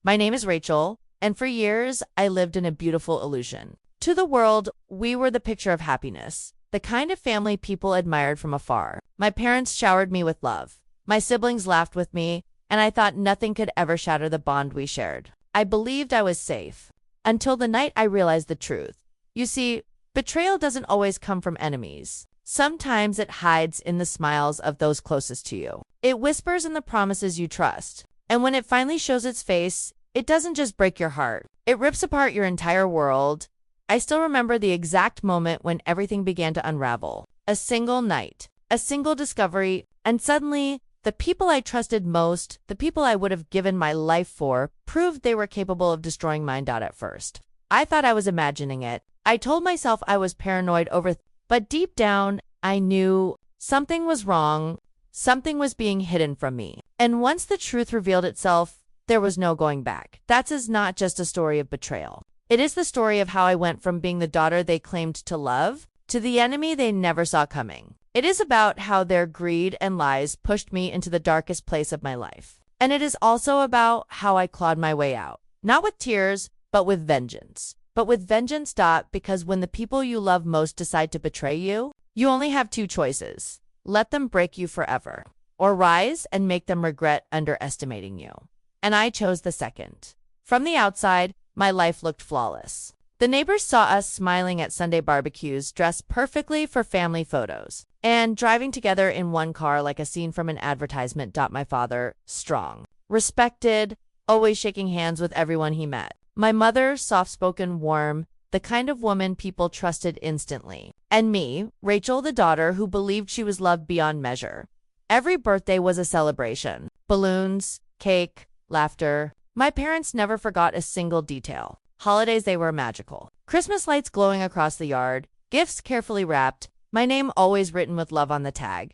My name is Rachel, and for years I lived in a beautiful illusion. To the world, we were the picture of happiness, the kind of family people admired from afar. My parents showered me with love. My siblings laughed with me, and I thought nothing could ever shatter the bond we shared. I believed I was safe, until the night I realized the truth. You see, betrayal doesn't always come from enemies. Sometimes it hides in the smiles of those closest to you. It whispers in the promises you trust. And when it finally shows its face, it doesn't just break your heart. It rips apart your entire world. I still remember the exact moment when everything began to unravel. A single night, a single discovery, and suddenly, the people I trusted most, the people I would have given my life for, proved they were capable of destroying mine. At first, I thought I was imagining it. I told myself I was paranoid but deep down, I knew something was wrong. Something was being hidden from me. And once the truth revealed itself, there was no going back. That is not just a story of betrayal. It is the story of how I went from being the daughter they claimed to love to the enemy they never saw coming. It is about how their greed and lies pushed me into the darkest place of my life. And it is also about how I clawed my way out. Not with tears, but with vengeance. Because when the people you love most decide to betray you, you only have two choices. Let them break you forever, or rise and make them regret underestimating you. And I chose the second. From the outside, my life looked flawless. The neighbors saw us smiling at Sunday barbecues, dressed perfectly for family photos, and driving together in one car like a scene from an advertisement. My father, strong, respected, always shaking hands with everyone he met. My mother, soft-spoken, warm, the kind of woman people trusted instantly. And me, Rachel, the daughter who believed she was loved beyond measure. Every birthday was a celebration. Balloons, cake, laughter. My parents never forgot a single detail. Holidays, they were magical. Christmas lights glowing across the yard, gifts carefully wrapped, my name always written with love on the tag.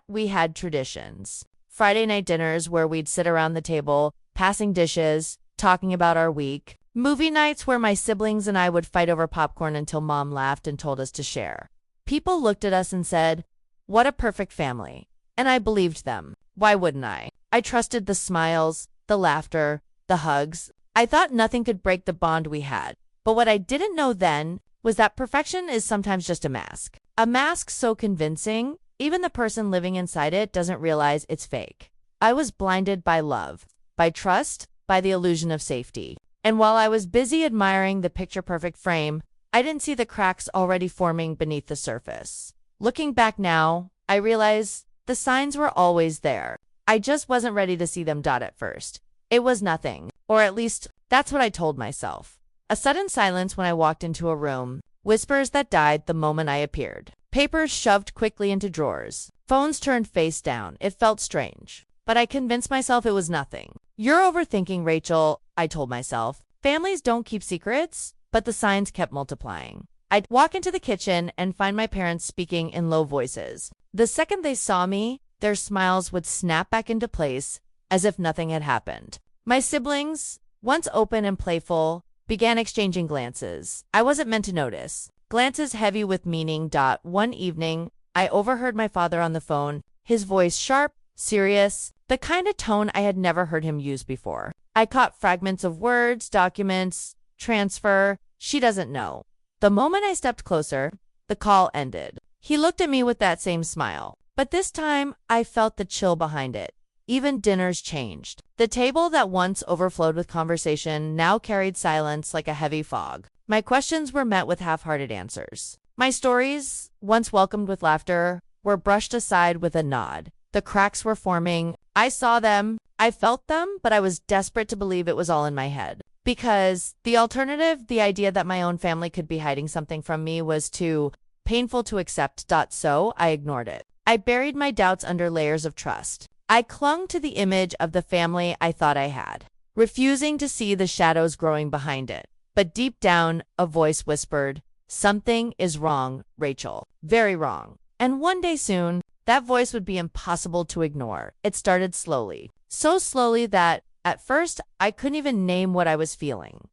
We had traditions. Friday night dinners where we'd sit around the table, passing dishes, talking about our week. Movie nights where my siblings and I would fight over popcorn until mom laughed and told us to share. People looked at us and said, "What a perfect family." And I believed them. Why wouldn't I? I trusted the smiles, the laughter, the hugs. I thought nothing could break the bond we had. But what I didn't know then was that perfection is sometimes just a mask. A mask so convincing, even the person living inside it doesn't realize it's fake. I was blinded by love, by trust, by the illusion of safety. And while I was busy admiring the picture-perfect frame, I didn't see the cracks already forming beneath the surface. Looking back now, I realize the signs were always there. I just wasn't ready to see them. At first, it was nothing, or at least that's what I told myself. A sudden silence when I walked into a room, whispers that died the moment I appeared. Papers shoved quickly into drawers, phones turned face down. It felt strange, but I convinced myself it was nothing. You're overthinking, Rachel, I told myself. Families don't keep secrets, but the signs kept multiplying. I'd walk into the kitchen and find my parents speaking in low voices. The second they saw me, their smiles would snap back into place as if nothing had happened. My siblings, once open and playful, began exchanging glances I wasn't meant to notice. Glances heavy with meaning. One evening, I overheard my father on the phone, his voice sharp, serious, the kind of tone I had never heard him use before. I caught fragments of words, documents, transfer. She doesn't know. The moment I stepped closer, the call ended. He looked at me with that same smile, but this time I felt the chill behind it. Even dinners changed. The table that once overflowed with conversation now carried silence like a heavy fog. My questions were met with half-hearted answers. My stories, once welcomed with laughter, were brushed aside with a nod. The cracks were forming. I saw them. I felt them, but I was desperate to believe it was all in my head. Because the alternative, the idea that my own family could be hiding something from me, was too painful to accept. So I ignored it. I buried my doubts under layers of trust. I clung to the image of the family I thought I had, refusing to see the shadows growing behind it. But deep down, a voice whispered, "Something is wrong, Rachel. Very wrong." And one day soon, that voice would be impossible to ignore. It started slowly. So slowly that, at first, I couldn't even name what I was feeling.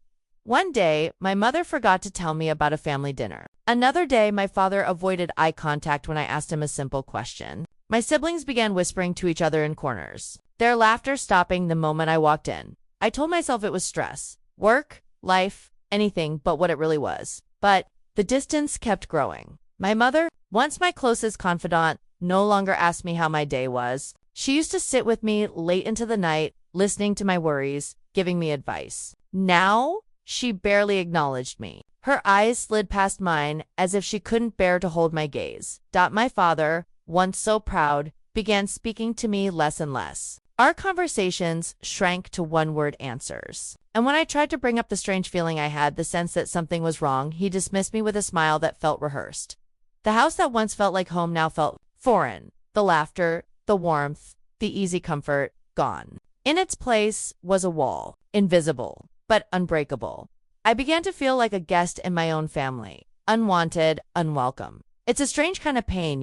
One day, my mother forgot to tell me about a family dinner. Another day, my father avoided eye contact when I asked him a simple question. My siblings began whispering to each other in corners, their laughter stopping the moment I walked in. I told myself it was stress, work, life, anything but what it really was. But the distance kept growing. My mother, once my closest confidant, no longer asked me how my day was. She used to sit with me late into the night, listening to my worries, giving me advice. Now, she barely acknowledged me. Her eyes slid past mine as if she couldn't bear to hold my gaze. My father, once so proud, began speaking to me less and less. Our conversations shrank to one-word answers. And when I tried to bring up the strange feeling I had, the sense that something was wrong, he dismissed me with a smile that felt rehearsed. The house that once felt like home now felt foreign. The laughter, the warmth, the easy comfort, gone. In its place was a wall, invisible, but unbreakable. I began to feel like a guest in my own family, unwanted, unwelcome. It's a strange kind of pain,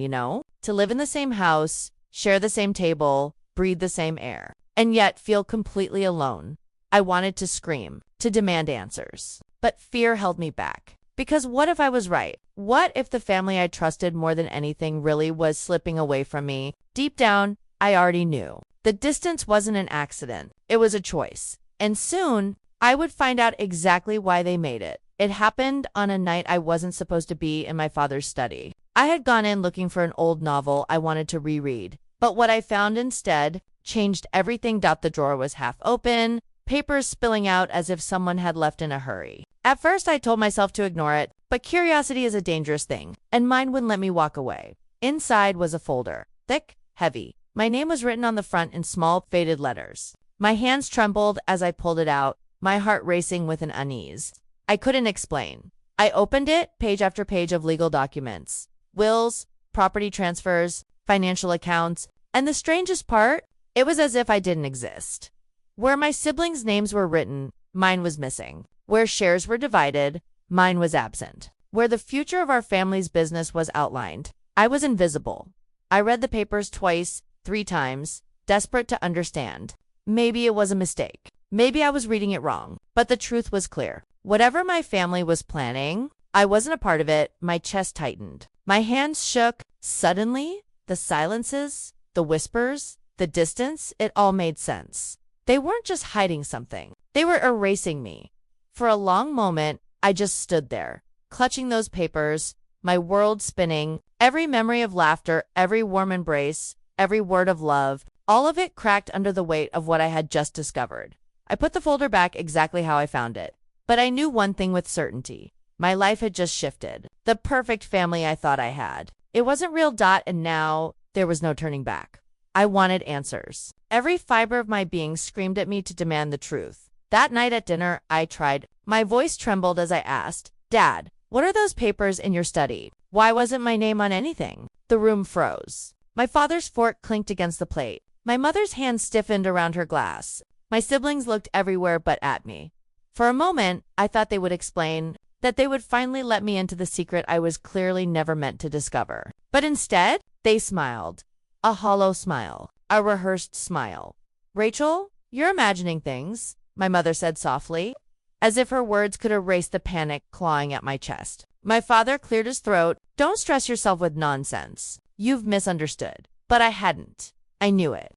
to live in the same house, share the same table, breathe the same air, and yet feel completely alone. I wanted to scream, to demand answers. But fear held me back. Because what if I was right? What if the family I trusted more than anything really was slipping away from me? Deep down, I already knew. The distance wasn't an accident. It was a choice. And soon, I would find out exactly why they made it. It happened on a night I wasn't supposed to be in my father's study. I had gone in looking for an old novel I wanted to reread. But what I found instead changed everything. The drawer was half open, papers spilling out as if someone had left in a hurry. At first, I told myself to ignore it, but curiosity is a dangerous thing, and mine wouldn't let me walk away. Inside was a folder, thick, heavy. My name was written on the front in small, faded letters. My hands trembled as I pulled it out, my heart racing with an unease. I couldn't explain. I opened it, page after page of legal documents, wills, property transfers, financial accounts, and the strangest part, it was as if I didn't exist. Where my siblings' names were written, mine was missing. Where shares were divided, mine was absent. Where the future of our family's business was outlined, I was invisible. I read the papers twice, 3 times, desperate to understand. Maybe it was a mistake. Maybe I was reading it wrong. But the truth was clear. Whatever my family was planning, I wasn't a part of it. My chest tightened. My hands shook. Suddenly, the silences, the whispers, the distance, it all made sense. They weren't just hiding something. They were erasing me. For a long moment, I just stood there, clutching those papers, my world spinning, every memory of laughter, every warm embrace, every word of love, all of it cracked under the weight of what I had just discovered. I put the folder back exactly how I found it. But I knew one thing with certainty. My life had just shifted. The perfect family I thought I had. It wasn't real. And now, there was no turning back. I wanted answers. Every fiber of my being screamed at me to demand the truth. That night at dinner, I tried. My voice trembled as I asked, "Dad, what are those papers in your study? Why wasn't my name on anything?" The room froze. My father's fork clinked against the plate. My mother's hand stiffened around her glass. My siblings looked everywhere but at me. For a moment, I thought they would explain, that they would finally let me into the secret I was clearly never meant to discover. But instead, they smiled. A hollow smile. A rehearsed smile. "Rachel, you're imagining things," my mother said softly, as if her words could erase the panic clawing at my chest. My father cleared his throat. "Don't stress yourself with nonsense. You've misunderstood." But I hadn't. I knew it.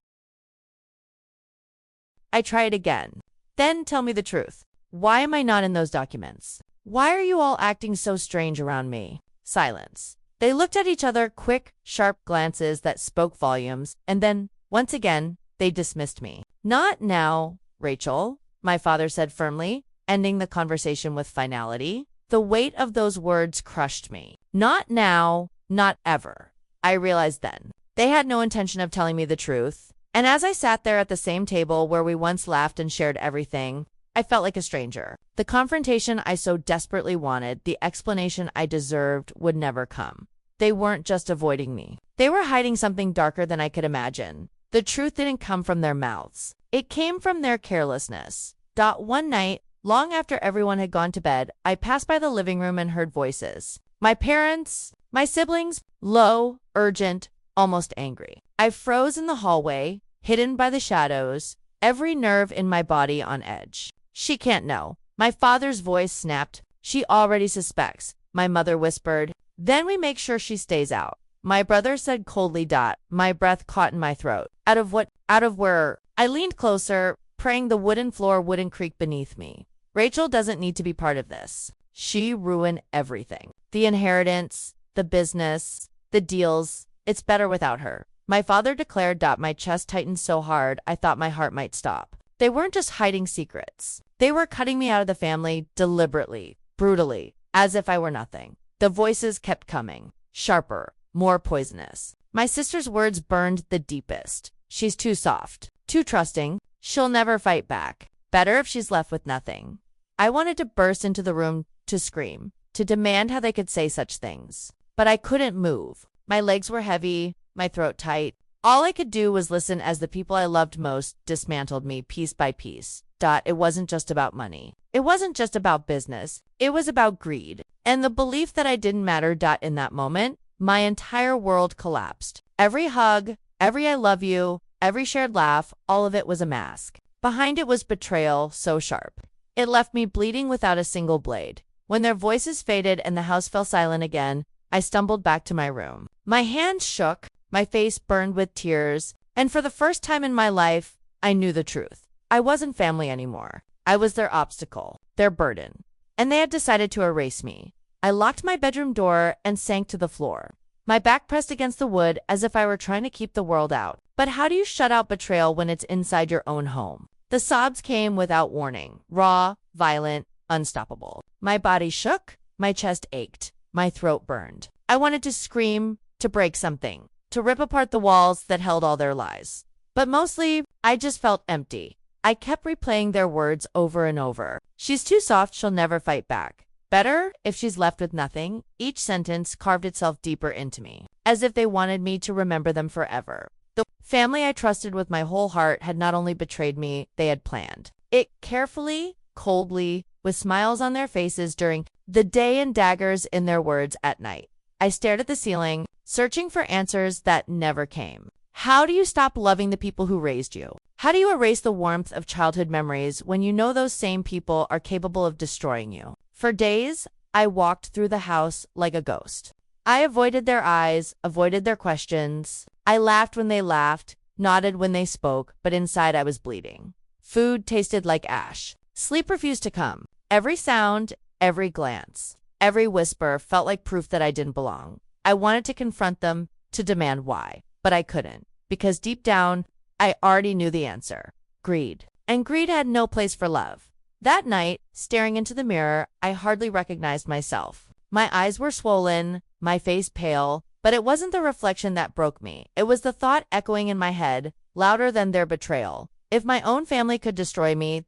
I tried again. "Then tell me the truth. Why am I not in those documents? Why are you all acting so strange around me?" Silence. They looked at each other, quick, sharp glances that spoke volumes, and then, once again, they dismissed me. "Not now, Rachel," my father said firmly, ending the conversation with finality. The weight of those words crushed me. Not now, not ever. I realized then. They had no intention of telling me the truth. And as I sat there at the same table where we once laughed and shared everything, I felt like a stranger. The confrontation I so desperately wanted, the explanation I deserved, would never come. They weren't just avoiding me. They were hiding something darker than I could imagine. The truth didn't come from their mouths. It came from their carelessness. One night, long after everyone had gone to bed, I passed by the living room and heard voices. My parents, my siblings, low, urgent, almost angry. I froze in the hallway, hidden by the shadows, every nerve in my body on edge. "She can't know." My father's voice snapped. "She already suspects." My mother whispered, "Then we make sure she stays out." My brother said coldly. My breath caught in my throat. Out of where? I leaned closer, praying the wooden floor wouldn't creak beneath me. Rachel doesn't need to be part of this. She ruined everything. The inheritance, the business, the deals. It's better without her. My father declared. My chest tightened so hard I thought my heart might stop. They weren't just hiding secrets. They were cutting me out of the family deliberately, brutally, as if I were nothing. The voices kept coming, sharper, more poisonous. My sister's words burned the deepest. She's too soft, too trusting. She'll never fight back. Better if she's left with nothing. I wanted to burst into the room, to scream, to demand how they could say such things. But I couldn't move. My legs were heavy, my throat tight. All I could do was listen as the people I loved most dismantled me piece by piece. It wasn't just about money. It wasn't just about business. It was about greed. And the belief that I didn't matter. In that moment, my entire world collapsed. Every hug, every I love you, every shared laugh, all of it was a mask. Behind it was betrayal, so sharp. It left me bleeding without a single blade. When their voices faded and the house fell silent again, I stumbled back to my room. My hands shook, my face burned with tears, and for the first time in my life, I knew the truth. I wasn't family anymore. I was their obstacle, their burden, and they had decided to erase me. I locked my bedroom door and sank to the floor, my back pressed against the wood as if I were trying to keep the world out. But how do you shut out betrayal when it's inside your own home? The sobs came without warning, raw, violent, unstoppable. My body shook, my chest ached, my throat burned. I wanted to scream, to break something, to rip apart the walls that held all their lies. But mostly, I just felt empty. I kept replaying their words over and over. She's too soft, she'll never fight back. Better if she's left with nothing. Each sentence carved itself deeper into me, as if they wanted me to remember them forever. The family I trusted with my whole heart had not only betrayed me, they had planned it carefully, coldly, with smiles on their faces during the day and daggers in their words at night. I stared at the ceiling, searching for answers that never came. How do you stop loving the people who raised you? How do you erase the warmth of childhood memories when you know those same people are capable of destroying you? For days, I walked through the house like a ghost. I avoided their eyes, avoided their questions. I laughed when they laughed, nodded when they spoke, but inside I was bleeding. Food tasted like ash. Sleep refused to come. Every sound, every glance, every whisper felt like proof that I didn't belong. I wanted to confront them, to demand why, but I couldn't, because deep down, I already knew the answer. Greed. And greed had no place for love. That night, staring into the mirror, I hardly recognized myself. My eyes were swollen, my face pale, but it wasn't the reflection that broke me. It was the thought echoing in my head, louder than their betrayal. If my own family could destroy me,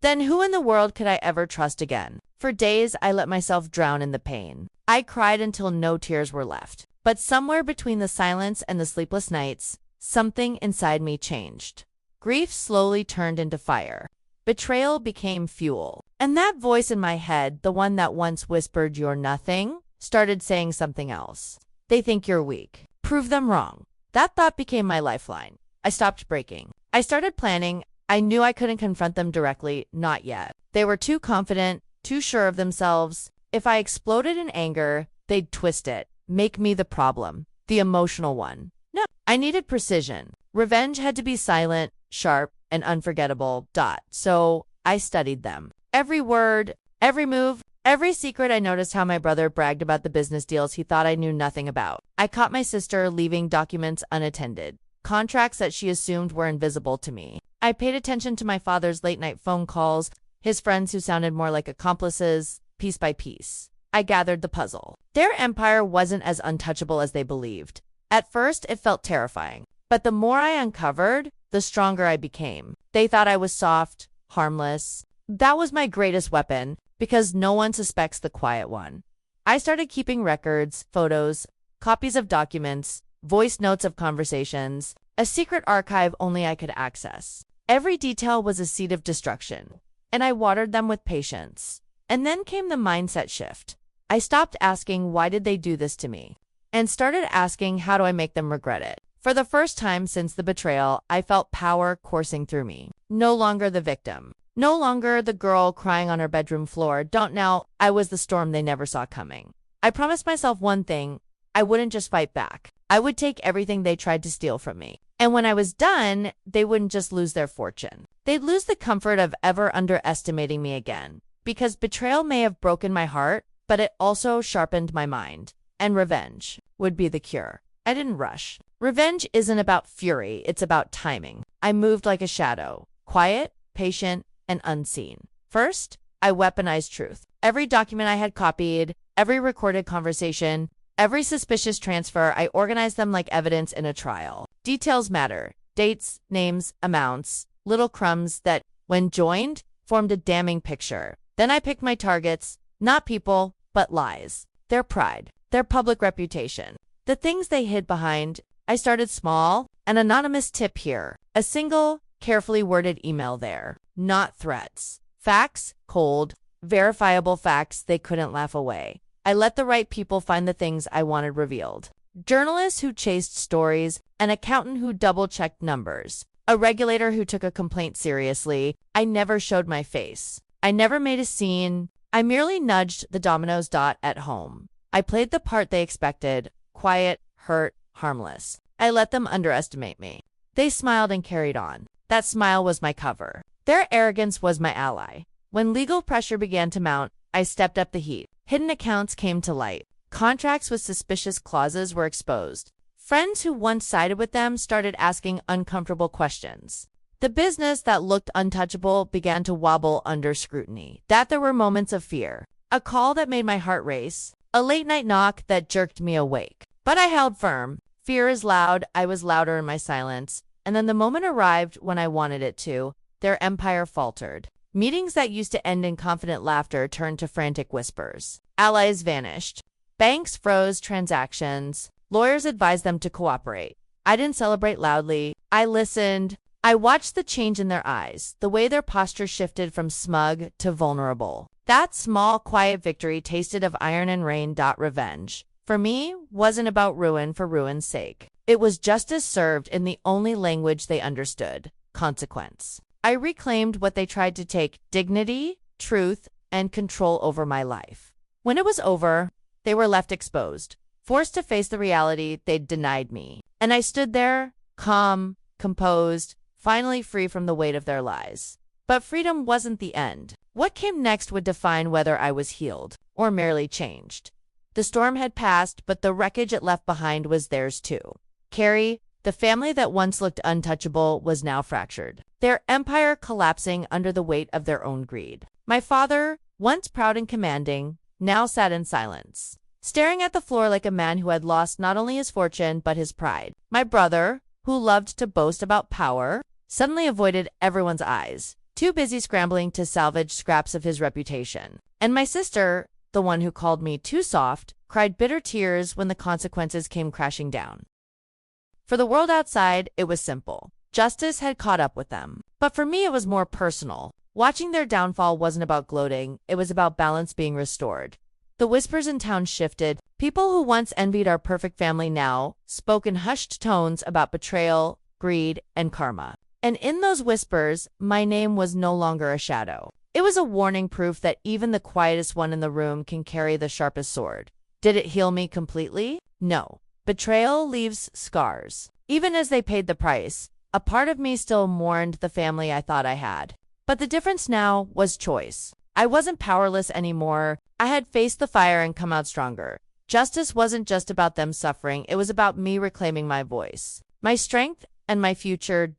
then who in the world could I ever trust again? For days, I let myself drown in the pain. I cried until no tears were left. But somewhere between the silence and the sleepless nights, something inside me changed. Grief slowly turned into fire. Betrayal became fuel. And that voice in my head, the one that once whispered, "You're nothing," started saying something else. "They think you're weak. Prove them wrong." That thought became my lifeline. I stopped breaking. I started planning. I knew I couldn't confront them directly, not yet. They were too confident, too sure of themselves. If I exploded in anger, they'd twist it, make me the problem, the emotional one. No, I needed precision. Revenge had to be silent, sharp, and unforgettable. So I studied them. Every word, every move, every secret. I noticed how my brother bragged about the business deals he thought I knew nothing about. I caught my sister leaving documents unattended, contracts that she assumed were invisible to me. I paid attention to my father's late-night phone calls, his friends who sounded more like accomplices. Piece by piece, I gathered the puzzle. Their empire wasn't as untouchable as they believed. At first, it felt terrifying. But the more I uncovered, the stronger I became. They thought I was soft, harmless. That was my greatest weapon, because no one suspects the quiet one. I started keeping records, photos, copies of documents, voice notes of conversations, a secret archive only I could access. Every detail was a seed of destruction, and I watered them with patience. And then came the mindset shift. I stopped asking, why did they do this to me? And started asking, how do I make them regret it? For the first time since the betrayal, I felt power coursing through me. No longer the victim. No longer the girl crying on her bedroom floor. Now, I was the storm they never saw coming. I promised myself one thing. I wouldn't just fight back. I would take everything they tried to steal from me. And when I was done, they wouldn't just lose their fortune. they'd lose the comfort of ever underestimating me again. Because betrayal may have broken my heart, but it also sharpened my mind. And revenge would be the cure. I didn't rush. Revenge isn't about fury, it's about timing. I moved like a shadow, quiet, patient, and unseen. First, I weaponized truth. Every document I had copied, every recorded conversation, every suspicious transfer, I organized them like evidence in a trial. Details matter. Dates, names, amounts, little crumbs that, when joined, formed a damning picture. Then I picked my targets, not people, but lies. Their pride, their public reputation, the things they hid behind. I started small, an anonymous tip here, a single, carefully worded email there. Not threats. Facts, cold, verifiable facts they couldn't laugh away. I let the right people find the things I wanted revealed. Journalists who chased stories, an accountant who double-checked numbers, a regulator who took a complaint seriously. I never showed my face. I never made a scene. I merely nudged the dominoes at home. I played the part they expected, quiet, hurt, harmless. I let them underestimate me. They smiled and carried on. That smile was my cover. Their arrogance was my ally. When legal pressure began to mount, I stepped up the heat. Hidden accounts came to light. Contracts with suspicious clauses were exposed. Friends who once sided with them started asking uncomfortable questions. The business that looked untouchable began to wobble under scrutiny. That there were moments of fear. A call that made my heart race. A late-night knock that jerked me awake. But I held firm. Fear is loud. I was louder in my silence. And then the moment arrived when I wanted it to. Their empire faltered. Meetings that used to end in confident laughter turned to frantic whispers. Allies vanished. Banks froze transactions. Lawyers advised them to cooperate. I didn't celebrate loudly. I listened. I watched the change in their eyes, the way their posture shifted from smug to vulnerable. That small, quiet victory tasted of iron and rain. Revenge, for me, wasn't about ruin for ruin's sake. It was justice served in the only language they understood: consequence. I reclaimed what they tried to take: dignity, truth, and control over my life. When it was over, they were left exposed, forced to face the reality they'd denied me. And I stood there, calm, composed, finally free from the weight of their lies. But freedom wasn't the end. What came next would define whether I was healed or merely changed. The storm had passed, but the wreckage it left behind was theirs too. Carrie, the family that once looked untouchable, was now fractured, their empire collapsing under the weight of their own greed. My father, once proud and commanding, now sat in silence, staring at the floor like a man who had lost not only his fortune but his pride. My brother, who loved to boast about power, suddenly avoided everyone's eyes, too busy scrambling to salvage scraps of his reputation. And my sister, the one who called me too soft, cried bitter tears when the consequences came crashing down. For the world outside, it was simple. Justice had caught up with them. But for me, it was more personal. Watching their downfall wasn't about gloating, it was about balance being restored. The whispers in town shifted. People who once envied our perfect family now spoke in hushed tones about betrayal, greed, and karma. And in those whispers, my name was no longer a shadow. It was a warning, proof that even the quietest one in the room can carry the sharpest sword. Did it heal me completely? No. Betrayal leaves scars. Even as they paid the price, a part of me still mourned the family I thought I had. But the difference now was choice. I wasn't powerless anymore. I had faced the fire and come out stronger. Justice wasn't just about them suffering, it was about me reclaiming my voice, my strength, and my future.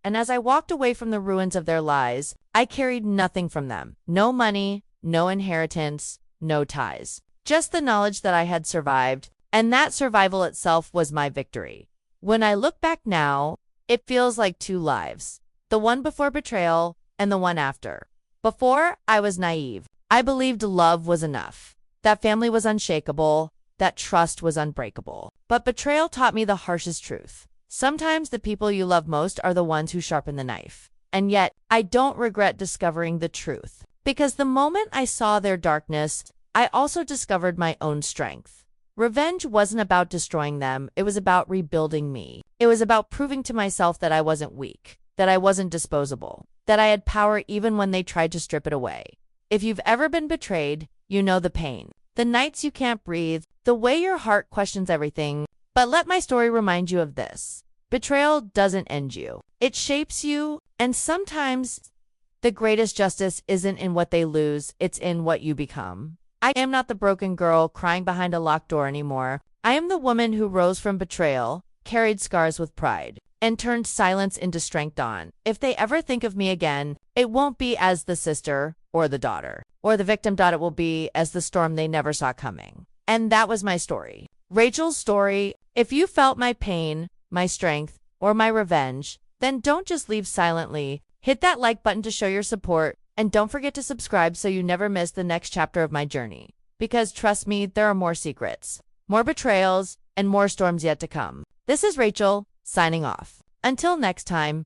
And as I walked away from the ruins of their lies, I carried nothing from them. No money, no inheritance, no ties. Just the knowledge that I had survived, and that survival itself was my victory. When I look back now, it feels like two lives. The one before betrayal, and the one after. Before, I was naive. I believed love was enough. That family was unshakable. That trust was unbreakable. But betrayal taught me the harshest truth. Sometimes the people you love most are the ones who sharpen the knife. And yet, I don't regret discovering the truth. Because the moment I saw their darkness, I also discovered my own strength. Revenge wasn't about destroying them, it was about rebuilding me. It was about proving to myself that I wasn't weak, that I wasn't disposable, that I had power even when they tried to strip it away. If you've ever been betrayed, you know the pain. The nights you can't breathe, the way your heart questions everything. But let my story remind you of this. Betrayal doesn't end you. It shapes you, And sometimes the greatest justice isn't in what they lose, it's in what you become. I am not the broken girl crying behind a locked door anymore. I am the woman who rose from betrayal, carried scars with pride, and turned silence into strength on. If they ever think of me again, it won't be as the sister or the daughter or the victim. It will be as the storm they never saw coming. And that was my story. Rachel's story. If you felt my pain, my strength, or my revenge, then don't just leave silently. Hit that like button to show your support, and don't forget to subscribe so you never miss the next chapter of my journey. Because trust me, there are more secrets, more betrayals, and more storms yet to come. This is Rachel, signing off. Until next time,